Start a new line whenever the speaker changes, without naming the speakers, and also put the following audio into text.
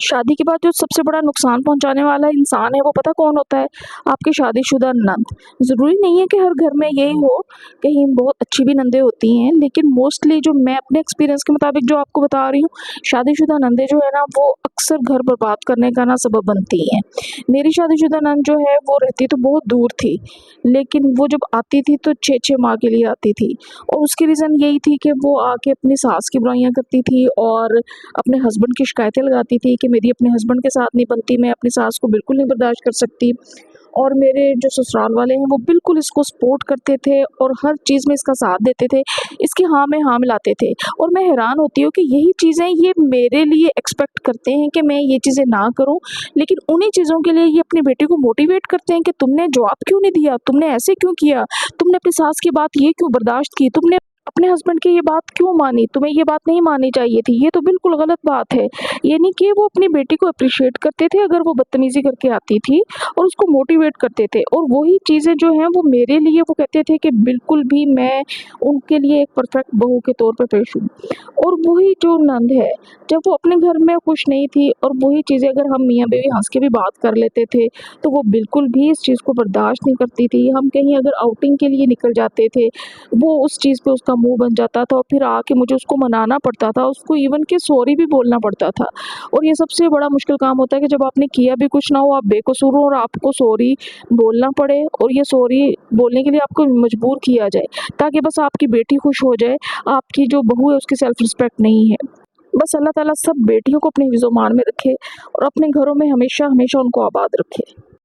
शादी के बाद जो सबसे बड़ा नुकसान पहुँचाने वाला इंसान है वो पता कौन होता है? आपकी शादीशुदा नंद। ज़रूरी नहीं है कि हर घर में यही हो, कहीं बहुत अच्छी भी नंदें होती हैं, लेकिन मोस्टली जो मैं अपने एक्सपीरियंस के मुताबिक जो आपको बता रही हूँ, शादीशुदा नंदें जो है ना वो अक्सर घर बर्बाद करने का ना सबब बनती हैं। मेरी शादीशुदा नंद जो है वो रहती तो बहुत दूर थी, लेकिन वो जब आती थी तो 6-6 माह के लिए आती थी और उसकी रीज़न यही थी कि वो आके अपनी सास की बुराइयाँ करती थी और अपने हस्बैंड की शिकायतें लगाती थी कि मेरी अपने हस्बैंड के साथ नहीं बनती, मैं अपनी सास को बिल्कुल नहीं बर्दाश्त कर सकती। और मेरे जो ससुराल वाले हैं वो बिल्कुल इसको सपोर्ट करते थे और हर चीज़ में इसका साथ देते थे, इसकी हाँ में हाँ मिलाते थे। और मैं हैरान होती हूँ कि यही चीज़ें ये मेरे लिए एक्सपेक्ट करते हैं कि मैं ये चीज़ें ना करूँ, लेकिन उन्हीं चीज़ों के लिए ये अपनी बेटी को मोटिवेट करते हैं कि तुमने जवाब क्यों नहीं दिया? तुमने ऐसे क्यों किया? तुमने अपनी सास की बात ये क्यों बर्दाश्त की? तुमने अपने हस्बैंड की ये बात क्यों मानी? तुम्हें ये बात नहीं माननी चाहिए थी, ये तो बिल्कुल गलत बात है। ये नहीं कि वो अपनी बेटी को एप्रिशिएट करते थे अगर वो बदतमीज़ी करके आती थी और उसको मोटिवेट करते थे और वही चीज़ें जो हैं वो मेरे लिए वो कहते थे कि बिल्कुल भी मैं उनके लिए एक परफेक्ट बहू के तौर पे पेश हूँ। और वही जो नंद है, जब वो अपने घर में खुश नहीं थी और वही चीज़ें अगर हम मियाँ-बीवी हँस के भी बात कर लेते थे, तो वो बिल्कुल भी इस चीज़ को बर्दाश्त नहीं करती थी। हम कहीं अगर आउटिंग के लिए निकल जाते थे, वो उस चीज़ पे उसका मुँह बन जाता था और फिर आके मुझे उसको मनाना पड़ता था, उसको इवन कि सॉरी भी बोलना पड़ता था। और ये सबसे बड़ा मुश्किल काम होता है कि जब आपने किया भी कुछ ना हो, आप बेकसूर हो और आपको सॉरी बोलना पड़े और ये सॉरी बोलने के लिए आपको मजबूर किया जाए, ताकि बस आपकी बेटी खुश हो जाए, आपकी जो बहू है उसकी सेल्फ रिस्पेक्ट नहीं है। बस अल्लाह ताला सब बेटियों को अपने हिफ्ज़-ओ-मान में रखे और अपने घरों में हमेशा-हमेशा उनको आबाद रखे।